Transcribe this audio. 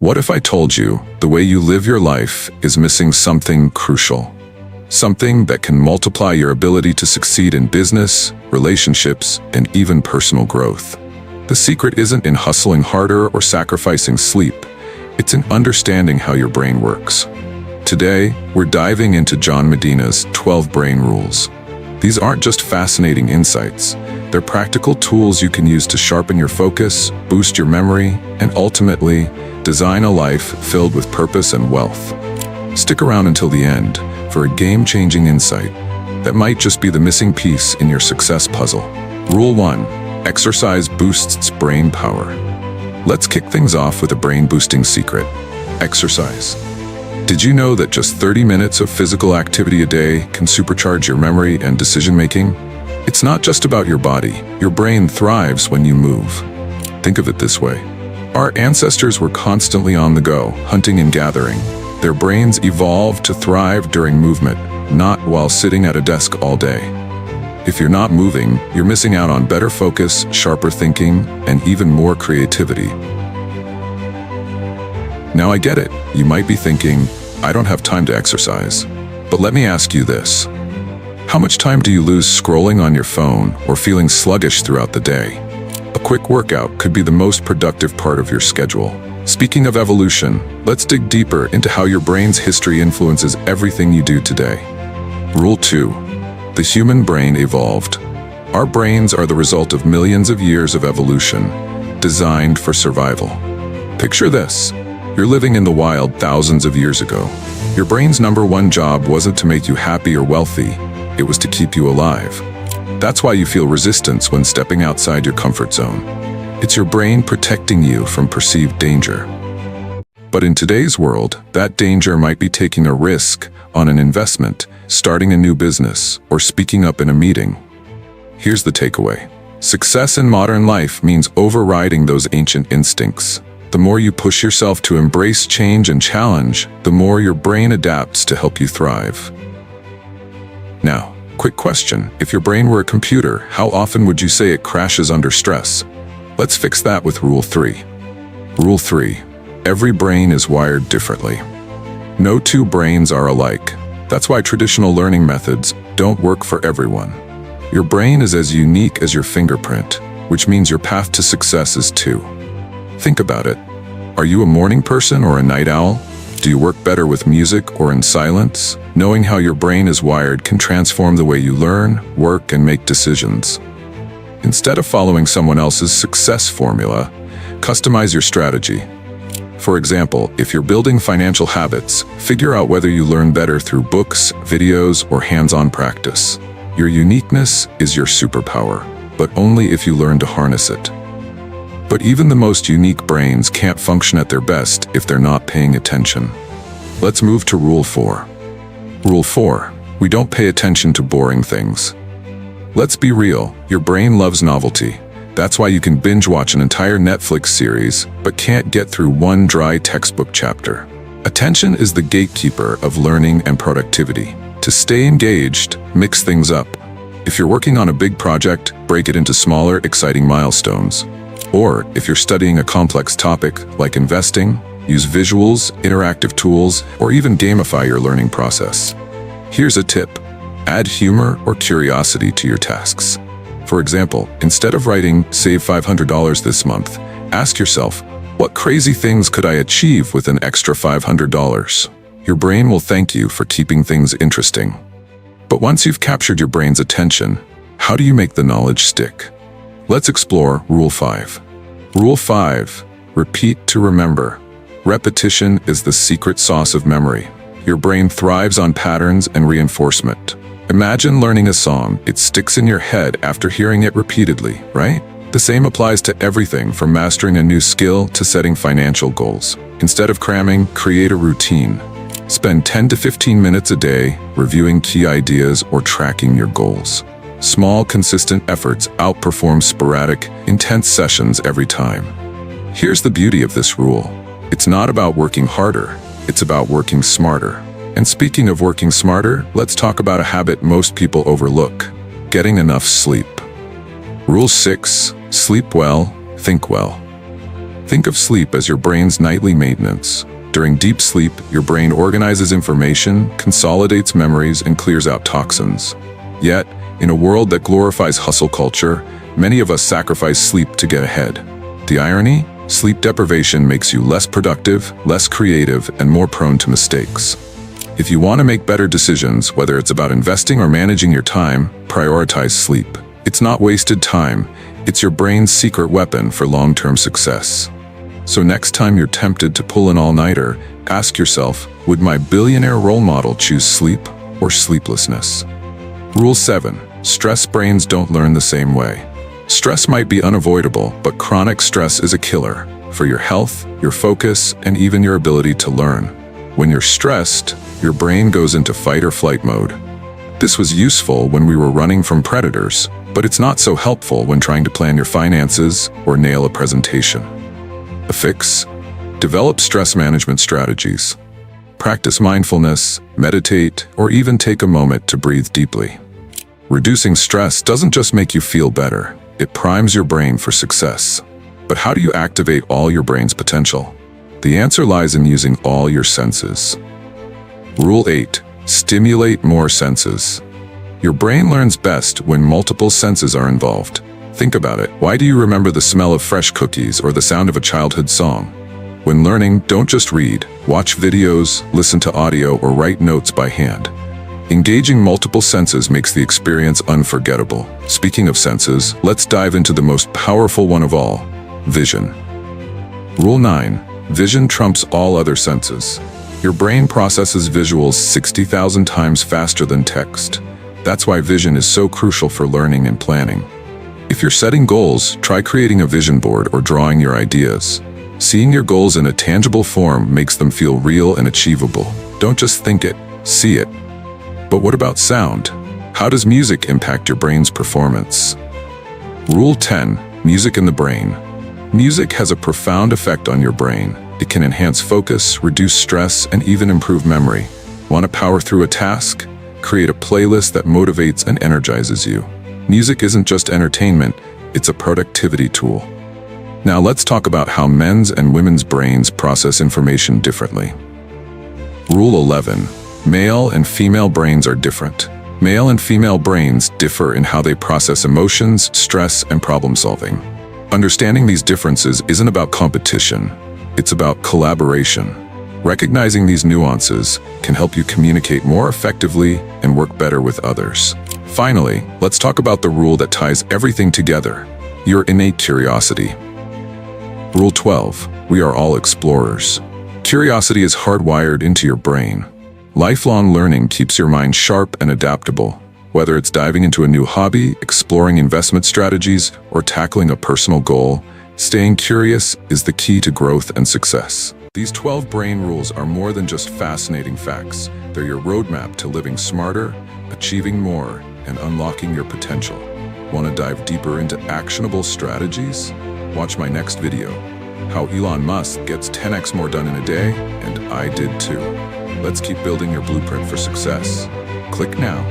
What if I told you the way you live your life is missing something crucial? Something that can multiply your ability to succeed in business, relationships, and even personal growth. The secret isn't in hustling harder or sacrificing sleep. It's in understanding how your brain works. Today, we're diving into John Medina's 12 brain rules. These aren't just fascinating insights. They're practical tools you can use to sharpen your focus, boost your memory, and ultimately, design a life filled with purpose and wealth. Stick around until the end for a game-changing insight that might just be the missing piece in your success puzzle. Rule 1. Exercise boosts brain power. Let's kick things off with a brain-boosting secret: exercise. Did you know that just 30 minutes of physical activity a day can supercharge your memory and decision-making? It's not just about your body. Your brain thrives when you move. Think of it this way. Our ancestors were constantly on the go, hunting and gathering. Their brains evolved to thrive during movement, not while sitting at a desk all day. If you're not moving, you're missing out on better focus, sharper thinking, and even more creativity. Now I get it. You might be thinking, I don't have time to exercise. But let me ask you this. How much time do you lose scrolling on your phone or feeling sluggish throughout the day? A quick workout could be the most productive part of your schedule. Speaking of evolution, let's dig deeper into how your brain's history influences everything you do today. Rule 2. The human brain evolved. Our brains are the result of millions of years of evolution, designed for survival. Picture this. You're living in the wild thousands of years ago. Your brain's number one job wasn't to make you happy or wealthy. It was to keep you alive. That's why you feel resistance when stepping outside your comfort zone. It's your brain protecting you from perceived danger. But in today's world, that danger might be taking a risk on an investment, starting a new business, or speaking up in a meeting. Here's the takeaway. Success in modern life means overriding those ancient instincts. The more you push yourself to embrace change and challenge, the more your brain adapts to help you thrive. Now, quick question. If your brain were a computer, how often would you say it crashes under stress? Let's fix that with Rule 3. Rule 3. Every brain is wired differently. No two brains are alike. That's why traditional learning methods don't work for everyone. Your brain is as unique as your fingerprint, which means your path to success is too. Think about it. Are you a morning person or a night owl? Do you work better with music or in silence? Knowing how your brain is wired can transform the way you learn, work, and make decisions. Instead of following someone else's success formula, customize your strategy. For example, if you're building financial habits, figure out whether you learn better through books, videos, or hands-on practice. Your uniqueness is your superpower, but only if you learn to harness it. But even the most unique brains can't function at their best if they're not paying attention. Let's move to Rule 4. Rule 4. We don't pay attention to boring things. Let's be real, your brain loves novelty. That's why you can binge watch an entire Netflix series, but can't get through one dry textbook chapter. Attention is the gatekeeper of learning and productivity. To stay engaged, mix things up. If you're working on a big project, break it into smaller, exciting milestones. Or, if you're studying a complex topic, like investing, use visuals, interactive tools, or even gamify your learning process. Here's a tip. Add humor or curiosity to your tasks. For example, instead of writing, "Save $500 this month," ask yourself, what crazy things could I achieve with an extra $500? Your brain will thank you for keeping things interesting. But once you've captured your brain's attention, how do you make the knowledge stick? Let's explore Rule 5. Rule 5. Repeat to remember. Repetition is the secret sauce of memory. Your brain thrives on patterns and reinforcement. Imagine learning a song. It sticks in your head after hearing it repeatedly, right? The same applies to everything from mastering a new skill to setting financial goals. Instead of cramming, create a routine. Spend 10 to 15 minutes a day reviewing key ideas or tracking your goals. Small, consistent efforts outperform sporadic, intense sessions every time. Here's the beauty of this rule. It's not about working harder, it's about working smarter. And speaking of working smarter, let's talk about a habit most people overlook: getting enough sleep. Rule 6. Sleep well, think well. Think of sleep as your brain's nightly maintenance. During deep sleep, your brain organizes information, consolidates memories, and clears out toxins. Yet, in a world that glorifies hustle culture, many of us sacrifice sleep to get ahead. The irony? Sleep deprivation makes you less productive, less creative, and more prone to mistakes. If you want to make better decisions, whether it's about investing or managing your time, prioritize sleep. It's not wasted time, it's your brain's secret weapon for long-term success. So next time you're tempted to pull an all-nighter, ask yourself, would my billionaire role model choose sleep or sleeplessness? Rule 7. Stress brains don't learn the same way. Stress might be unavoidable, but chronic stress is a killer for your health, your focus, and even your ability to learn. When you're stressed, your brain goes into fight or flight mode. This was useful when we were running from predators, but it's not so helpful when trying to plan your finances or nail a presentation. A fix? Develop stress management strategies. Practice mindfulness, meditate, or even take a moment to breathe deeply. Reducing stress doesn't just make you feel better, it primes your brain for success. But how do you activate all your brain's potential? The answer lies in using all your senses. Rule 8. Stimulate more senses. Your brain learns best when multiple senses are involved. Think about it. Why do you remember the smell of fresh cookies or the sound of a childhood song? When learning, don't just read. Watch videos, listen to audio, or write notes by hand. Engaging multiple senses makes the experience unforgettable. Speaking of senses, let's dive into the most powerful one of all, vision. Rule 9. Vision trumps all other senses. Your brain processes visuals 60,000 times faster than text. That's why vision is so crucial for learning and planning. If you're setting goals, try creating a vision board or drawing your ideas. Seeing your goals in a tangible form makes them feel real and achievable. Don't just think it, see it. But what about sound? How does music impact your brain's performance? Rule 10. Music in the brain. Music has a profound effect on your brain. It can enhance focus, reduce stress, and even improve memory. Want to power through a task? Create a playlist that motivates and energizes you. Music isn't just entertainment, it's a productivity tool. Now let's talk about how men's and women's brains process information differently. Rule 11. Male and female brains are different. Male and female brains differ in how they process emotions, stress, and problem solving. Understanding these differences isn't about competition, it's about collaboration. Recognizing these nuances can help you communicate more effectively and work better with others. Finally, let's talk about the rule that ties everything together, your innate curiosity. Rule 12. We are all explorers. Curiosity is hardwired into your brain. Lifelong learning keeps your mind sharp and adaptable. Whether it's diving into a new hobby, exploring investment strategies, or tackling a personal goal, staying curious is the key to growth and success. These 12 brain rules are more than just fascinating facts. They're your roadmap to living smarter, achieving more, and unlocking your potential. Want to dive deeper into actionable strategies? Watch my next video, how Elon Musk gets 10x more done in a day, and I did too. Let's keep building your blueprint for success. Click now.